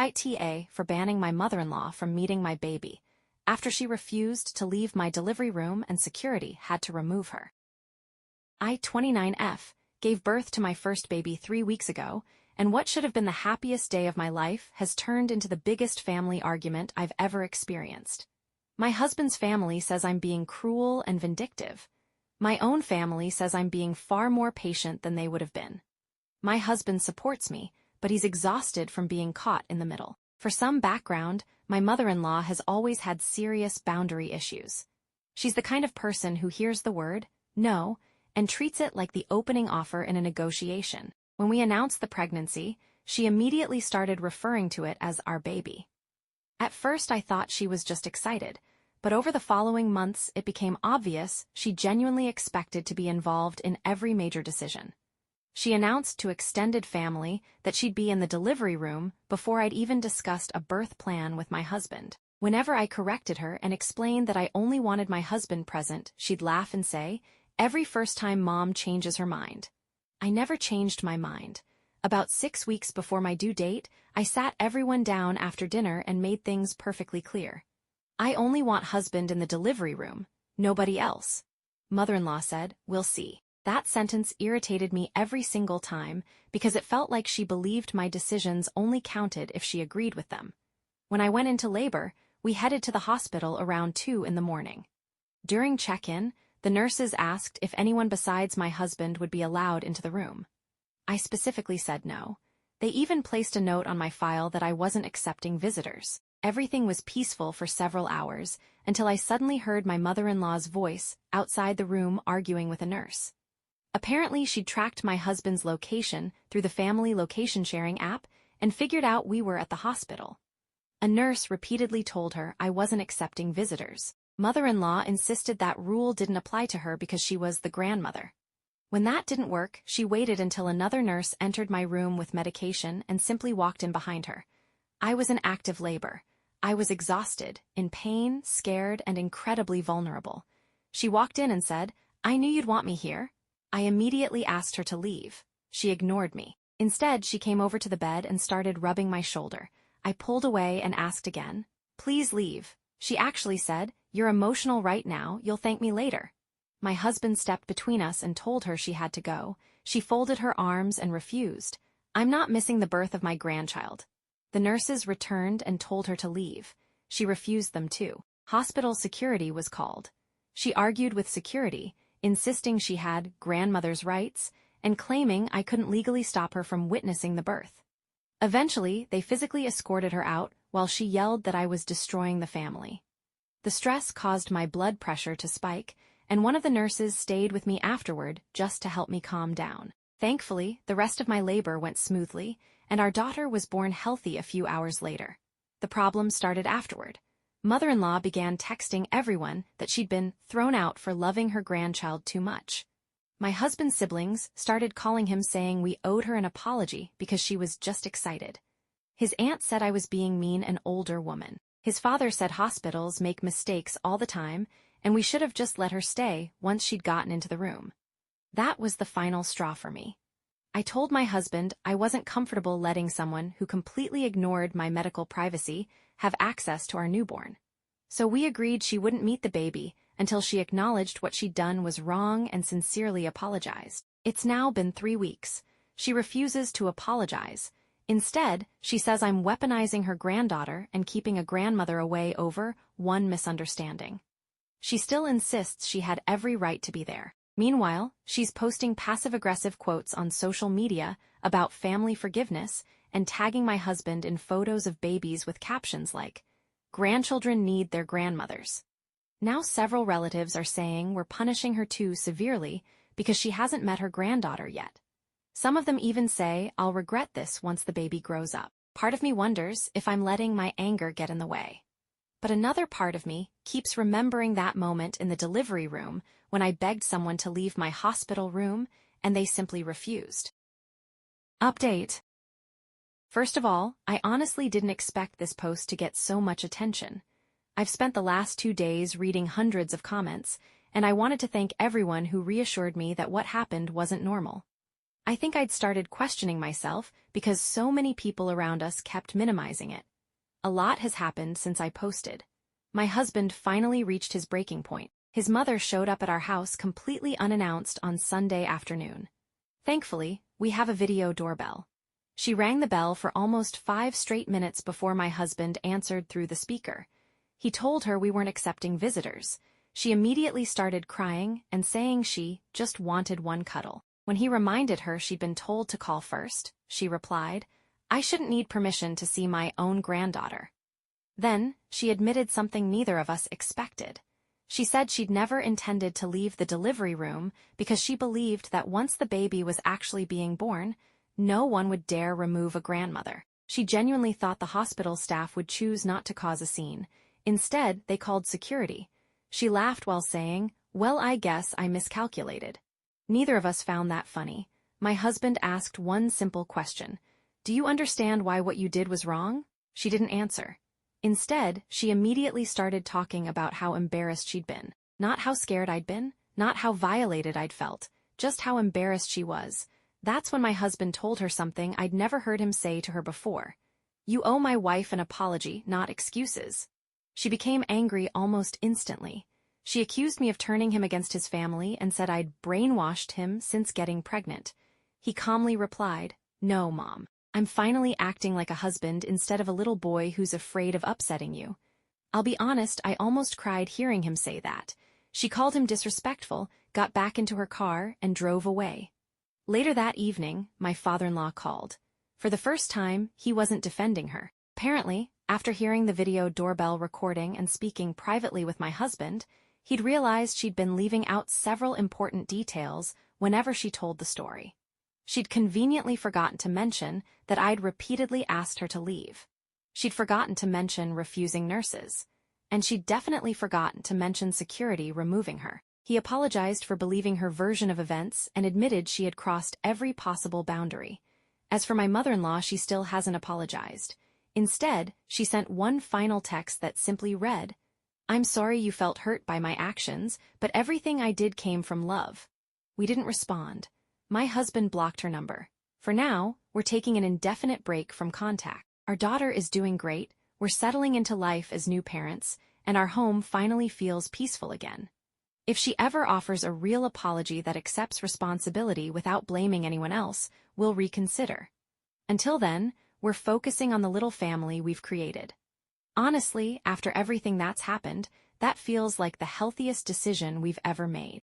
AITA for banning my mother-in-law from meeting my baby, after she refused to leave my delivery room and security had to remove her. I, 29F, gave birth to my first baby 3 weeks ago, and what should have been the happiest day of my life has turned into the biggest family argument I've ever experienced. My husband's family says I'm being cruel and vindictive. My own family says I'm being far more patient than they would have been. My husband supports me, but he's exhausted from being caught in the middle. For some background, my mother-in-law has always had serious boundary issues. She's the kind of person who hears the word, no, and treats it like the opening offer in a negotiation. When we announced the pregnancy, she immediately started referring to it as our baby. At first I thought she was just excited, but over the following months it became obvious she genuinely expected to be involved in every major decision. She announced to extended family that she'd be in the delivery room before I'd even discussed a birth plan with my husband. Whenever I corrected her and explained that I only wanted my husband present, she'd laugh and say, "Every first time mom changes her mind." I never changed my mind. About 6 weeks before my due date, I sat everyone down after dinner and made things perfectly clear. I only want husband in the delivery room, nobody else. Mother-in-law said, "We'll see." That sentence irritated me every single time because it felt like she believed my decisions only counted if she agreed with them. When I went into labor, we headed to the hospital around 2 in the morning. During check-in, the nurses asked if anyone besides my husband would be allowed into the room. I specifically said no. They even placed a note on my file that I wasn't accepting visitors. Everything was peaceful for several hours until I suddenly heard my mother-in-law's voice outside the room arguing with a nurse. Apparently, she'd tracked my husband's location through the family location-sharing app and figured out we were at the hospital. A nurse repeatedly told her I wasn't accepting visitors. Mother-in-law insisted that rule didn't apply to her because she was the grandmother. When that didn't work, she waited until another nurse entered my room with medication and simply walked in behind her. I was in active labor. I was exhausted, in pain, scared, and incredibly vulnerable. She walked in and said, "I knew you'd want me here." I immediately asked her to leave. She ignored me. Instead, she came over to the bed and started rubbing my shoulder. I pulled away and asked again, "Please leave." She actually said, "You're emotional right now, you'll thank me later." My husband stepped between us and told her she had to go. She folded her arms and refused. "I'm not missing the birth of my grandchild." The nurses returned and told her to leave. She refused them too. Hospital security was called. She argued with security, insisting she had grandmother's rights and claiming I couldn't legally stop her from witnessing the birth. Eventually, they physically escorted her out while she yelled that I was destroying the family. The stress caused my blood pressure to spike, and one of the nurses stayed with me afterward just to help me calm down. Thankfully, the rest of my labor went smoothly, and our daughter was born healthy a few hours later. The problem started afterward. Mother-in-law began texting everyone that she'd been thrown out for loving her grandchild too much. My husband's siblings started calling him saying we owed her an apology because she was just excited. His aunt said I was being mean an older woman. His father said hospitals make mistakes all the time, and we should have just let her stay once she'd gotten into the room. That was the final straw for me. I told my husband I wasn't comfortable letting someone who completely ignored my medical privacy have access to our newborn. So we agreed she wouldn't meet the baby until she acknowledged what she'd done was wrong and sincerely apologized. It's now been 3 weeks. She refuses to apologize. Instead, she says I'm weaponizing her granddaughter and keeping a grandmother away over one misunderstanding. She still insists she had every right to be there. Meanwhile, she's posting passive-aggressive quotes on social media about family forgiveness and tagging my husband in photos of babies with captions like, "Grandchildren need their grandmothers." Now several relatives are saying we're punishing her too severely because she hasn't met her granddaughter yet. Some of them even say I'll regret this once the baby grows up. Part of me wonders if I'm letting my anger get in the way. But another part of me keeps remembering that moment in the delivery room when I begged someone to leave my hospital room and they simply refused. Update. First of all, I honestly didn't expect this post to get so much attention. I've spent the last 2 days reading hundreds of comments, and I wanted to thank everyone who reassured me that what happened wasn't normal. I think I'd started questioning myself because so many people around us kept minimizing it. A lot has happened since I posted. My husband finally reached his breaking point. His mother showed up at our house completely unannounced on Sunday afternoon. Thankfully, we have a video doorbell. She rang the bell for almost 5 straight minutes before my husband answered through the speaker. He told her we weren't accepting visitors. She immediately started crying and saying she just wanted one cuddle. When he reminded her she'd been told to call first, she replied, "I shouldn't need permission to see my own granddaughter." Then, she admitted something neither of us expected. She said she'd never intended to leave the delivery room because she believed that once the baby was actually being born, no one would dare remove a grandmother. She genuinely thought the hospital staff would choose not to cause a scene. Instead, they called security. She laughed while saying, "Well, I guess I miscalculated." Neither of us found that funny. My husband asked one simple question. "Do you understand why what you did was wrong?" She didn't answer. Instead, she immediately started talking about how embarrassed she'd been. Not how scared I'd been, not how violated I'd felt, just how embarrassed she was. That's when my husband told her something I'd never heard him say to her before. "You owe my wife an apology, not excuses." She became angry almost instantly. She accused me of turning him against his family and said I'd brainwashed him since getting pregnant. He calmly replied, "No, Mom. I'm finally acting like a husband instead of a little boy who's afraid of upsetting you." I'll be honest, I almost cried hearing him say that. She called him disrespectful, got back into her car, and drove away. Later that evening, my father-in-law called. For the first time, he wasn't defending her. Apparently, after hearing the video doorbell recording and speaking privately with my husband, he'd realized she'd been leaving out several important details whenever she told the story. She'd conveniently forgotten to mention that I'd repeatedly asked her to leave. She'd forgotten to mention refusing nurses. And she'd definitely forgotten to mention security removing her. He apologized for believing her version of events and admitted she had crossed every possible boundary. As for my mother-in-law, she still hasn't apologized. Instead, she sent one final text that simply read, "I'm sorry you felt hurt by my actions, but everything I did came from love." We didn't respond. My husband blocked her number. For now, we're taking an indefinite break from contact. Our daughter is doing great, we're settling into life as new parents, and our home finally feels peaceful again. If she ever offers a real apology that accepts responsibility without blaming anyone else, we'll reconsider. Until then, we're focusing on the little family we've created. Honestly, after everything that's happened, that feels like the healthiest decision we've ever made.